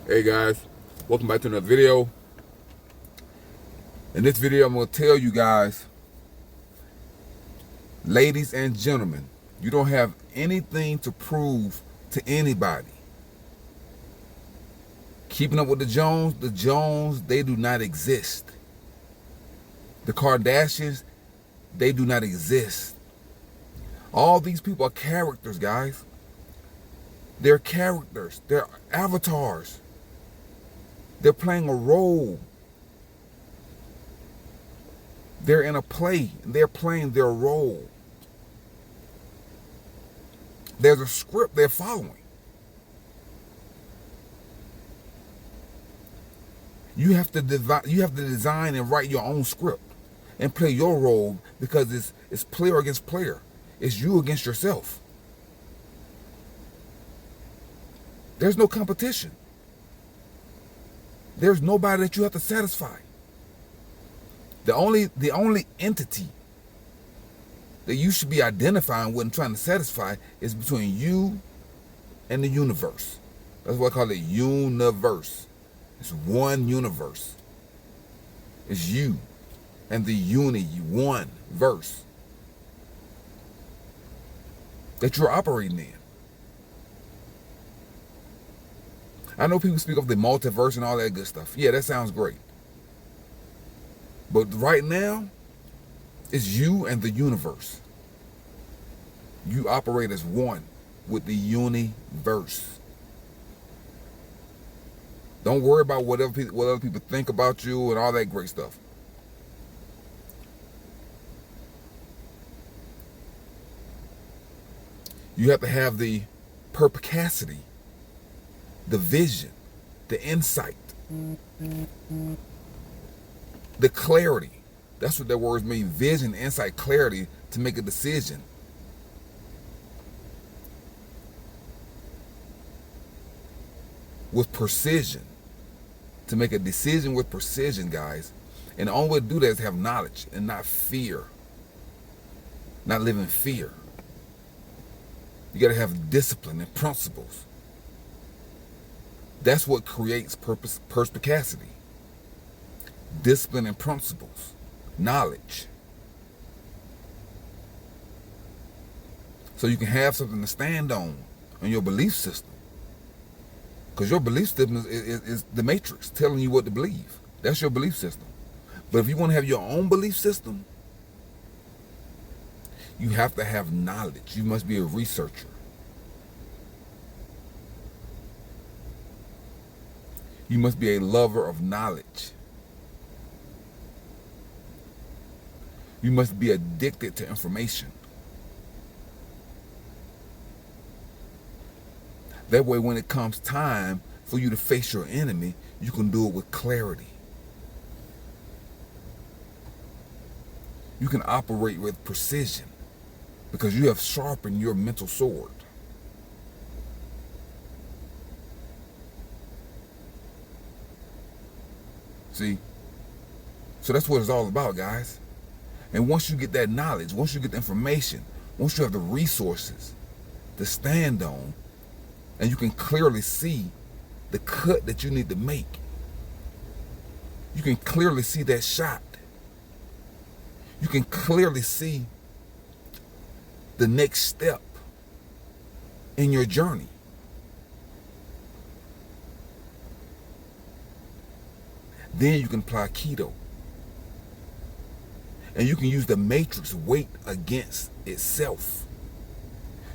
Hey guys, welcome back to another video. In this video, I'm going to tell you guys, ladies and gentlemen, you don't have anything to prove to anybody. Keeping up with the Jones, they do not exist. The Kardashians, they do not exist. All these people are characters, guys. They're characters. They're avatars. They're playing a role. They're in a play. They're playing their role. There's a script they're following. You have to design and write your own script and play your role, because it's player against player. It's you against yourself. There's no competition. There's nobody that you have to satisfy. The only entity that you should be identifying with and trying to satisfy is between you and the universe. That's what I call it, universe. It's one universe. It's you and the one verse that you're operating in. I know people speak of the multiverse and all that good stuff. Yeah, that sounds great. But right now, it's you and the universe. You operate as one with the universe. Don't worry about what other people think about you and all that great stuff. You have to have the perspicacity, the vision, the insight, the clarity. That's what that words mean: vision, insight, clarity, to make a decision. With precision. To make a decision with precision, guys. And the only way to do that is have knowledge and not fear. Not live in fear. You got to have discipline and principles. That's what creates perspicacity. Discipline and principles. Knowledge. So you can have something to stand on your belief system. Because your belief system is the matrix telling you what to believe. That's your belief system. But if you want to have your own belief system, you have to have knowledge. You must be a researcher. You must be a lover of knowledge. You must be addicted to information. That way, when it comes time for you to face your enemy, you can do it with clarity. You can operate with precision because you have sharpened your mental sword. See? So that's what it's all about, guys. And once you get that knowledge, once you get the information, once you have the resources to stand on, and you can clearly see the cut that you need to make. You can clearly see that shot. You can clearly see the next step in your journey. Then you can apply Aikido. And you can use the matrix weight against itself.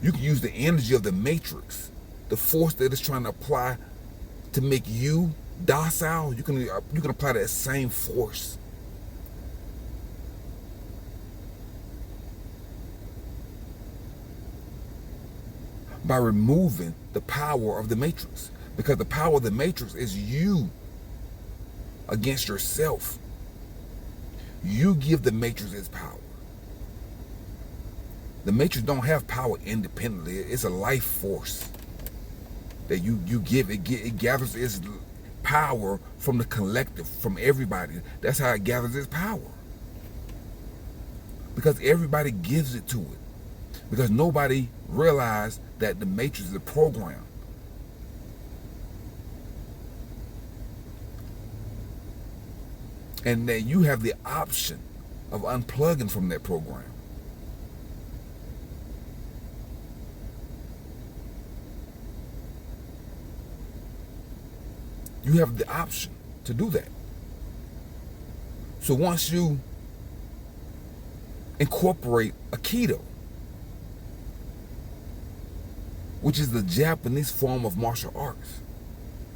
You can use the energy of the matrix, the force that it's trying to apply to make you docile. You can apply that same force. By removing the power of the matrix. Because the power of the matrix is you against yourself. You give the matrix its power. The matrix don't have power independently. It's a life force that you give. It gathers its power from the collective, from everybody. That's how it gathers its power. Because everybody gives it to it. Because nobody realized that the matrix is a program. And that you have the option of unplugging from that program. You have the option to do that. So once you incorporate Aikido, which is the Japanese form of martial arts,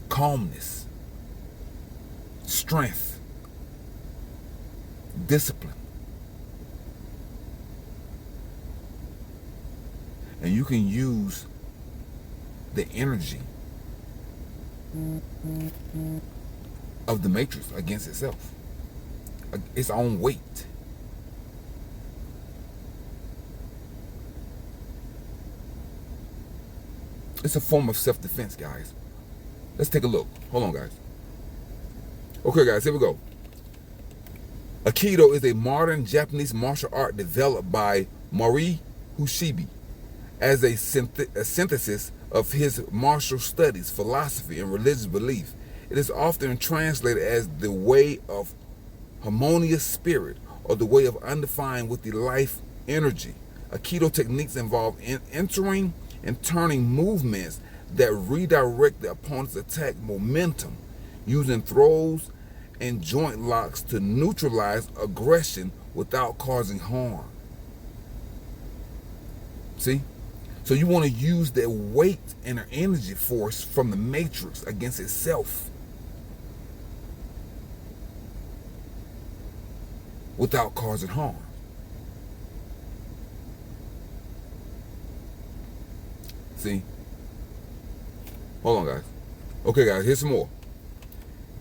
calmness, strength, discipline, and you can use the energy of the matrix against itself, its own weight. It's a form of self-defense, guys. Let's take a look. Hold on, guys. Okay, guys, here we go. Aikido is a modern Japanese martial art developed by Mori Hushibi as a synthesis of his martial studies, philosophy, and religious belief. It is often translated as the way of harmonious spirit or the way of undefined with the life energy. Aikido techniques involve entering and turning movements that redirect the opponent's attack momentum, using throws and joint locks to neutralize aggression without causing harm. See? So you want to use that weight and energy force from the matrix against itself without causing harm. See? Hold on, guys. Okay, guys, here's some more.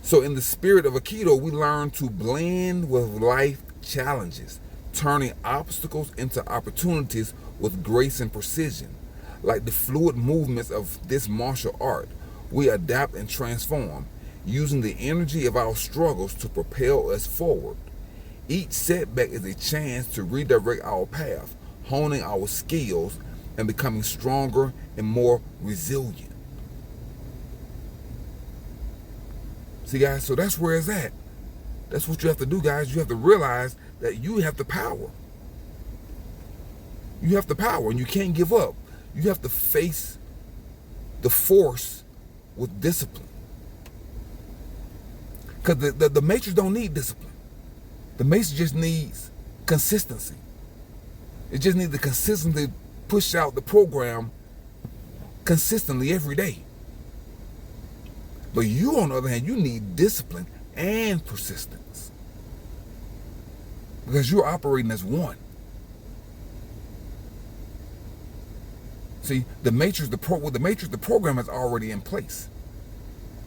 So in the spirit of Aikido, we learn to blend with life challenges, turning obstacles into opportunities with grace and precision. Like the fluid movements of this martial art, we adapt and transform, using the energy of our struggles to propel us forward. Each setback is a chance to redirect our path, honing our skills and becoming stronger and more resilient. See, guys, so that's where it's at. That's what you have to do, guys. You have to realize that you have the power. You have the power, and you can't give up. You have to face the force with discipline. Because the matrix don't need discipline. The matrix just needs consistency. It just needs to consistently push out the program consistently every day. But you, on the other hand, you need discipline and persistence. Because you're operating as one. See, the matrix, the program is already in place.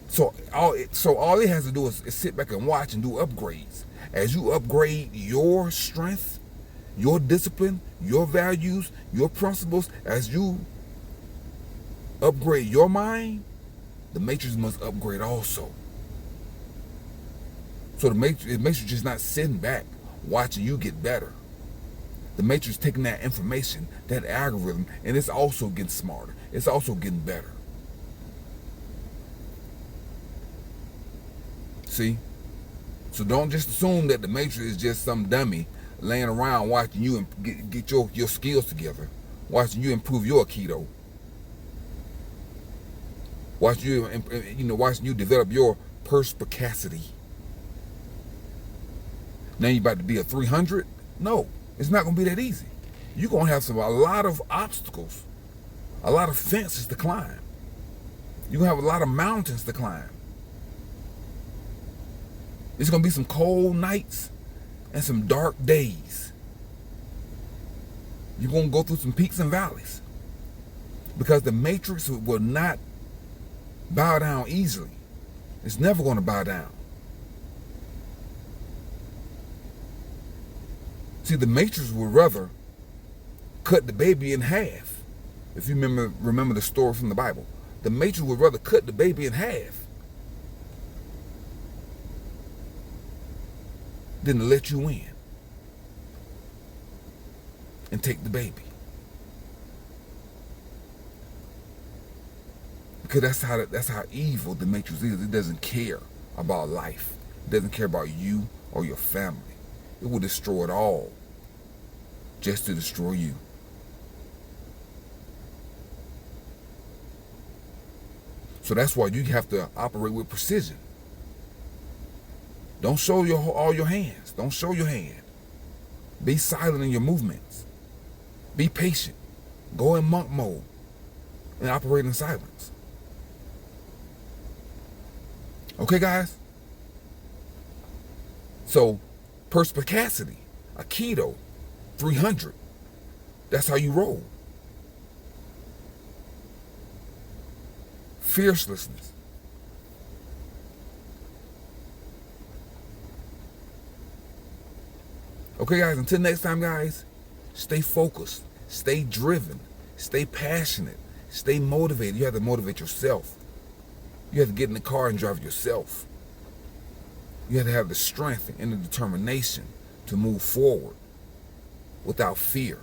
So all it has to do is sit back and watch and do upgrades. As you upgrade your strength, your discipline, your values, your principles, as you upgrade your mind, the matrix must upgrade also. So the matrix just not sitting back watching you get better. The matrix taking that information, that algorithm, and it's also getting smarter. It's also getting better. See? So don't just assume that the matrix is just some dummy laying around watching you get your skills together, watching you improve your Aikido, watching you develop your perspicacity. Now you about to be a 300? No, it's not going to be that easy. You're going to have a lot of obstacles, a lot of fences to climb. You're going to have a lot of mountains to climb. It's going to be some cold nights and some dark days. You're going to go through some peaks and valleys. Because the matrix will not bow down easily. It's never going to bow down. See, the matrix would rather cut the baby in half. If you remember the story from the Bible. The matrix would rather cut the baby in half than to let you in and take the baby. Because that's how evil the matrix is. It doesn't care about life. It doesn't care about you or your family. It will destroy it all just to destroy you. So that's why you have to operate with precision. Don't show all your hands. Don't show your hand. Be silent in your movements. Be patient. Go in monk mode and operate in silence. Okay, guys? So, perspicacity, Aikido, 300. That's how you roll. Fiercelessness. Okay, guys, until next time, guys, stay focused, stay driven, stay passionate, stay motivated. You have to motivate yourself. You have to get in the car and drive yourself. You have to have the strength and the determination to move forward without fear.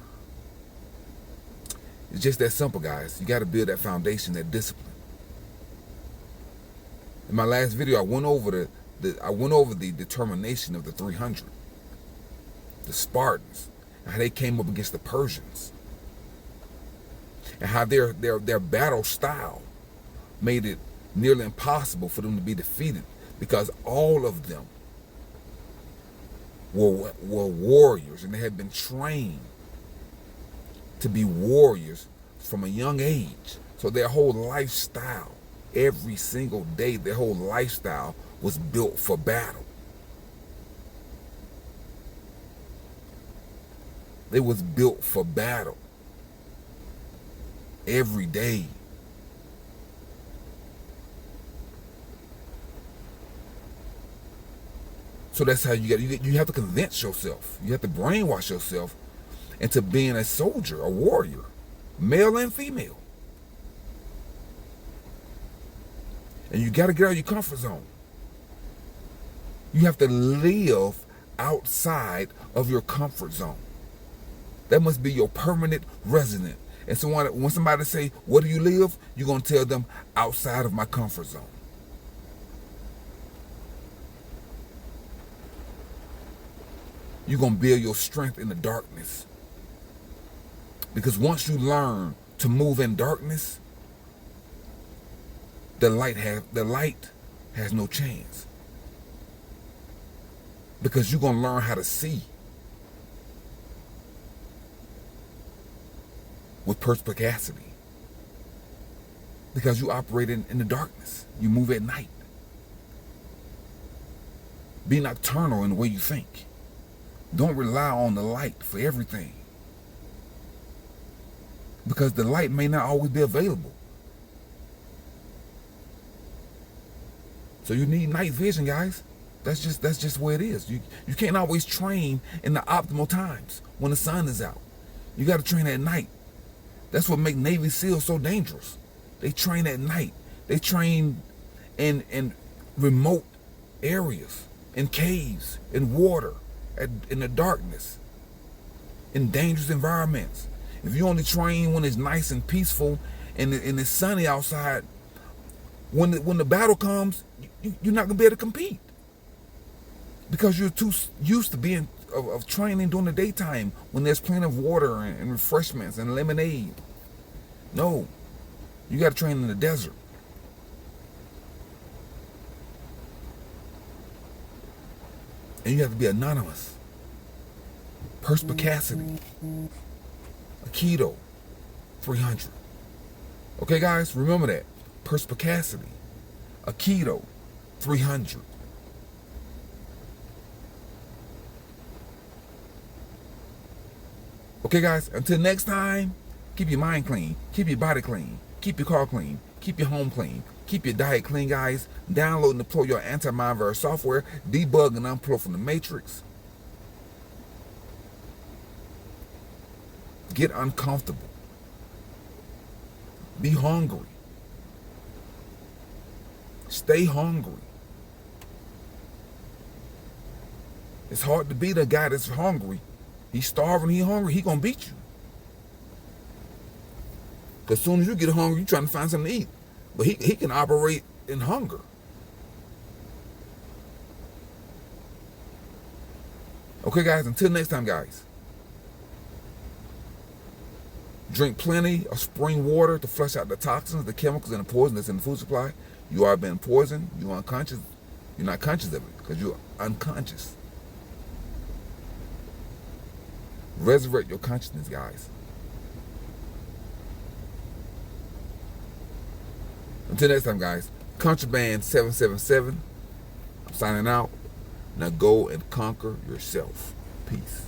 It's just that simple, guys. You got to build that foundation, that discipline. In my last video, I went over the determination of the 300, the Spartans, and how they came up against the Persians, and how their battle style made it nearly impossible for them to be defeated, because all of them were warriors, and they had been trained to be warriors from a young age. So their whole lifestyle, every single day, their whole lifestyle was built for battle. It was built for battle every day. So that's how you have to convince yourself. You have to brainwash yourself into being a soldier, a warrior, male and female. And you got to get out of your comfort zone. You have to live outside of your comfort zone. That must be your permanent resident. And so when somebody say, "Where do you live?" you're going to tell them, "Outside of my comfort zone." You're going to build your strength in the darkness. Because once you learn to move in darkness, the light has no chance. Because you're going to learn how to see with perspicacity. Because you operate in the darkness. You move at night. Be nocturnal in the way you think. Don't rely on the light for everything. Because the light may not always be available. So you need night vision, guys. That's just where it is. You can't always train in the optimal times when the sun is out. You got to train at night. That's what makes Navy SEALs so dangerous. They train at night. They train in remote areas, in caves, in water, in the darkness, in dangerous environments. If you only train when it's nice and peaceful and it's sunny outside, when the battle comes, you're not gonna be able to compete, because you're too used to being of training during the daytime when there's plenty of water and refreshments and lemonade. No, you got to train in the desert. And you have to be anonymous. Perspicacity, Aikido, 300. Okay, guys, remember that. Perspicacity, Aikido, 300. Okay, guys, until next time, keep your mind clean, keep your body clean, keep your car clean, keep your home clean, keep your diet clean, guys. Download and deploy your anti-malware software, debug and unplug from the matrix. Get uncomfortable. Be hungry. Stay hungry. It's hard to beat a guy that's hungry. He's starving, he's hungry, he's going to beat you. Because as soon as you get hungry, you're trying to find something to eat. But he can operate in hunger. Okay, guys, until next time, guys. Drink plenty of spring water to flush out the toxins, the chemicals, and the poison that's in the food supply. You are being poisoned. You're unconscious. You're not conscious of it because you're unconscious. Resurrect your consciousness, guys. Until next time, guys. Contraband 777. I'm signing out. Now go and conquer yourself. Peace.